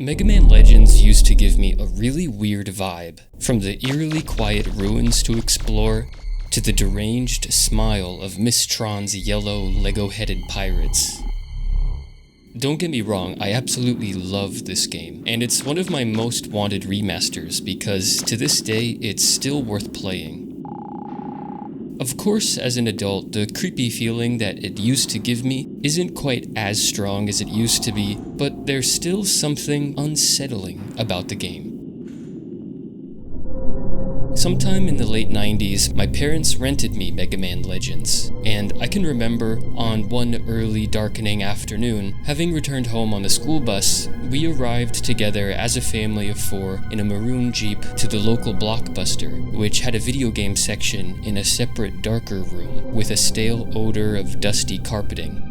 Mega Man Legends used to give me a really weird vibe, from the eerily quiet ruins to explore, to the deranged smile of Miss Tron's yellow, Lego-headed pirates. Don't get me wrong, I absolutely love this game, and it's one of my most wanted remasters because to this day it's still worth playing. Of course, as an adult, the creepy feeling that it used to give me isn't quite as strong as it used to be, but there's still something unsettling about the game. Sometime in the late 90s, my parents rented me Mega Man Legends, and I can remember on one early darkening afternoon, having returned home on the school bus, we arrived together as a family of 4 in a maroon Jeep to the local Blockbuster, which had a video game section in a separate darker room with a stale odor of dusty carpeting.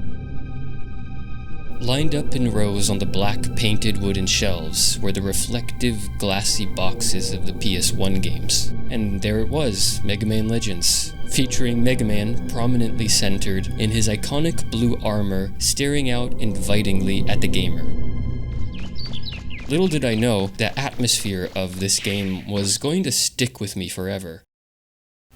Lined up in rows on the black painted wooden shelves were the reflective glassy boxes of the PS1 games. And there it was, Mega Man Legends, featuring Mega Man prominently centered in his iconic blue armor staring out invitingly at the gamer. Little did I know the atmosphere of this game was going to stick with me forever.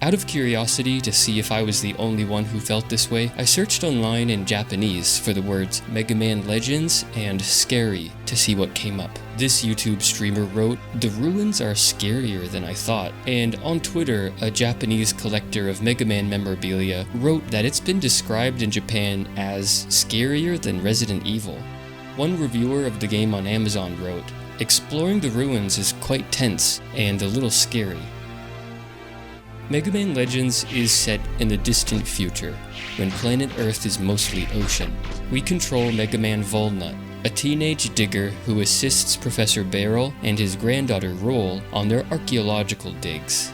Out of curiosity to see if I was the only one who felt this way, I searched online in Japanese for the words Mega Man Legends and scary to see what came up. This YouTube streamer wrote, "The ruins are scarier than I thought," and on Twitter, a Japanese collector of Mega Man memorabilia wrote that it's been described in Japan as scarier than Resident Evil. One reviewer of the game on Amazon wrote, "Exploring the ruins is quite tense and a little scary." Mega Man Legends is set in the distant future, when planet Earth is mostly ocean. We control Mega Man Volnut, a teenage digger who assists Professor Barrel and his granddaughter Roll on their archaeological digs.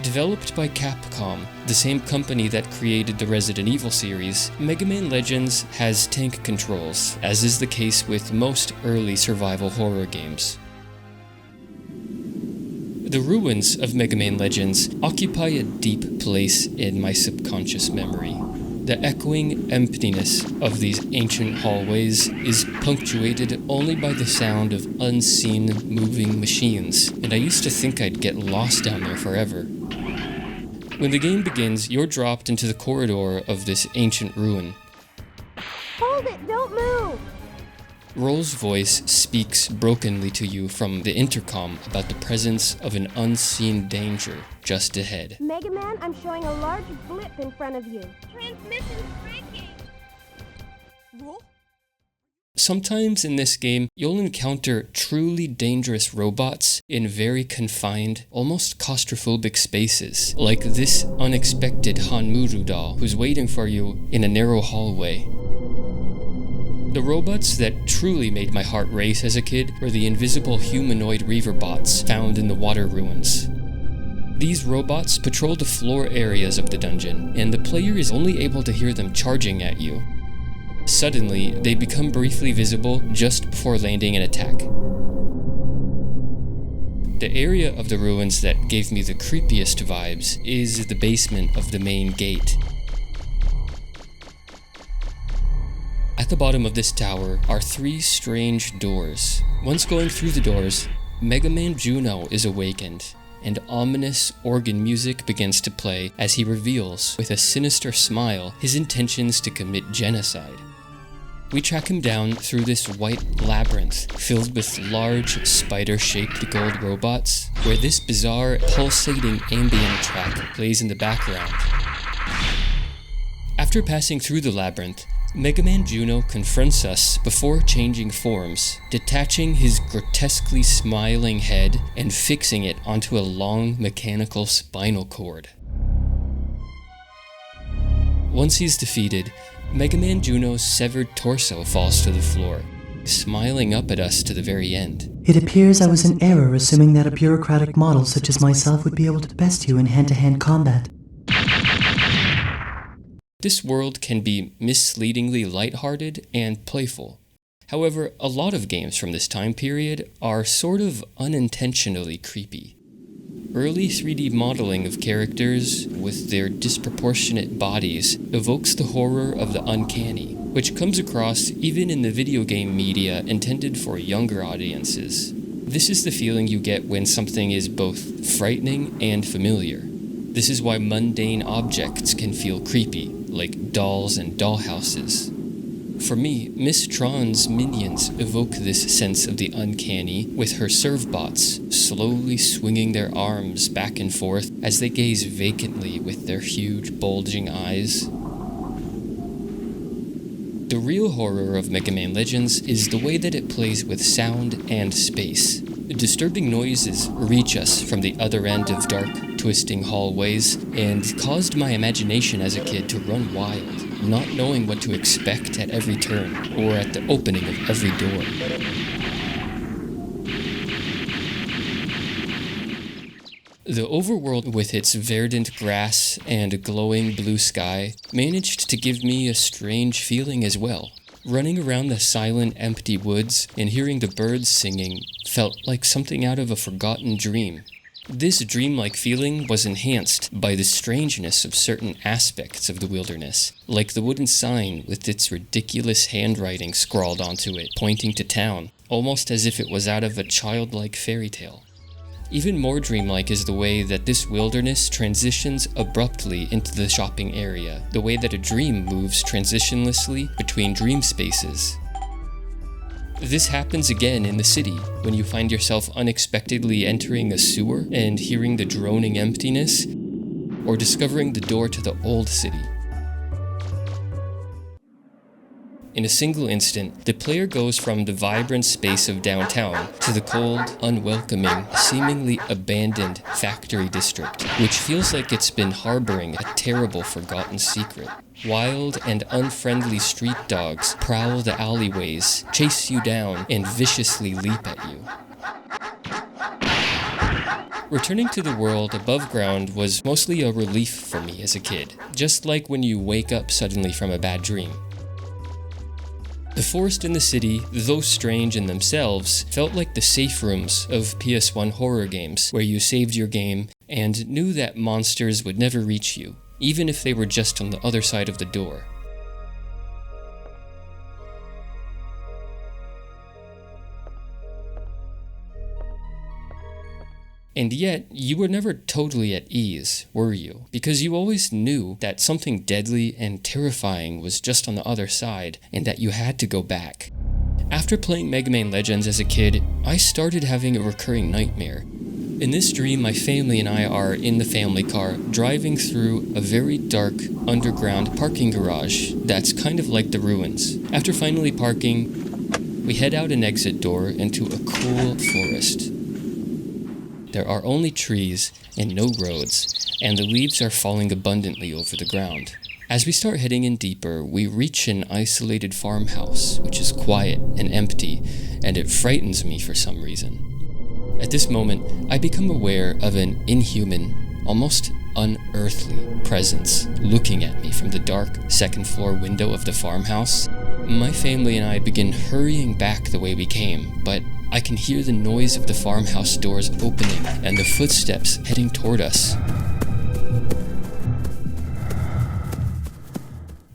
Developed by Capcom, the same company that created the Resident Evil series, Mega Man Legends has tank controls, as is the case with most early survival horror games. The ruins of Mega Man Legends occupy a deep place in my subconscious memory. The echoing emptiness of these ancient hallways is punctuated only by the sound of unseen moving machines, and I used to think I'd get lost down there forever. When the game begins, you're dropped into the corridor of this ancient ruin. Hold it! Don't move! Roll's voice speaks brokenly to you from the intercom about the presence of an unseen danger just ahead. Mega Man, I'm showing a large blip in front of you. Transmission's breaking! Roll? Sometimes in this game, you'll encounter truly dangerous robots in very confined, almost claustrophobic spaces, like this unexpected Hanmuru doll who's waiting for you in a narrow hallway. The robots that truly made my heart race as a kid were the invisible humanoid reaver bots found in the water ruins. These robots patrol the floor areas of the dungeon, and the player is only able to hear them charging at you. Suddenly, they become briefly visible just before landing an attack. The area of the ruins that gave me the creepiest vibes is the basement of the main gate. At the bottom of this tower are 3 strange doors. Once going through the doors, Mega Man Juno is awakened, and ominous organ music begins to play as he reveals, with a sinister smile, his intentions to commit genocide. We track him down through this white labyrinth filled with large, spider-shaped gold robots, where this bizarre, pulsating ambient track plays in the background. After passing through the labyrinth, Mega Man Juno confronts us before changing forms, detaching his grotesquely smiling head and fixing it onto a long mechanical spinal cord. Once he's defeated, Mega Man Juno's severed torso falls to the floor, smiling up at us to the very end. It appears I was in error assuming that a bureaucratic model such as myself would be able to best you in hand-to-hand combat. This world can be misleadingly lighthearted and playful. However, a lot of games from this time period are sort of unintentionally creepy. Early 3D modeling of characters with their disproportionate bodies evokes the horror of the uncanny. which comes across even in the video game media intended for younger audiences. This is the feeling you get when something is both frightening and familiar. This is why mundane objects can feel creepy, like dolls and dollhouses. For me, Miss Tron's minions evoke this sense of the uncanny, with her servbots slowly swinging their arms back and forth as they gaze vacantly with their huge, bulging eyes. The real horror of Mega Man Legends is the way that it plays with sound and space. Disturbing noises reach us from the other end of dark, twisting hallways, and caused my imagination as a kid to run wild, not knowing what to expect at every turn, or at the opening of every door. The overworld, with its verdant grass and glowing blue sky, managed to give me a strange feeling as well. Running around the silent, empty woods and hearing the birds singing felt like something out of a forgotten dream. This dreamlike feeling was enhanced by the strangeness of certain aspects of the wilderness, like the wooden sign with its ridiculous handwriting scrawled onto it, pointing to town, almost as if it was out of a childlike fairy tale. Even more dreamlike is the way that this wilderness transitions abruptly into the shopping area, the way that a dream moves transitionlessly between dream spaces. This happens again in the city, when you find yourself unexpectedly entering a sewer and hearing the droning emptiness, or discovering the door to the old city. In a single instant, the player goes from the vibrant space of downtown to the cold, unwelcoming, seemingly abandoned factory district, which feels like it's been harboring a terrible forgotten secret. Wild and unfriendly street dogs prowl the alleyways, chase you down, and viciously leap at you. Returning to the world above ground was mostly a relief for me as a kid, just like when you wake up suddenly from a bad dream. The forest in the city, though strange in themselves, felt like the safe rooms of PS1 horror games, where you saved your game and knew that monsters would never reach you, even if they were just on the other side of the door. And yet, you were never totally at ease, were you? Because you always knew that something deadly and terrifying was just on the other side, and that you had to go back. After playing Mega Man Legends as a kid, I started having a recurring nightmare. In this dream, my family and I are in the family car, driving through a very dark, underground parking garage that's kind of like the ruins. After finally parking, we head out an exit door into a cool forest. There are only trees and no roads, and the leaves are falling abundantly over the ground. As we start heading in deeper, we reach an isolated farmhouse, which is quiet and empty, and it frightens me for some reason. At this moment, I become aware of an inhuman, almost unearthly presence looking at me from the dark second-floor window of the farmhouse. My family and I begin hurrying back the way we came, but I can hear the noise of the farmhouse doors opening and the footsteps heading toward us.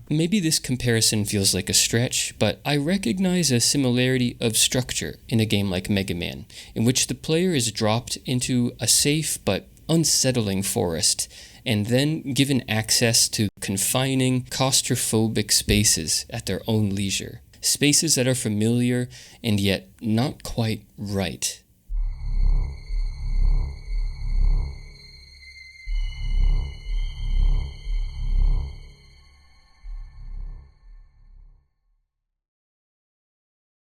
Maybe this comparison feels like a stretch, but I recognize a similarity of structure in a game like Mega Man, in which the player is dropped into a safe but unsettling forest, and then given access to confining, claustrophobic spaces at their own leisure. Spaces that are familiar and yet not quite right.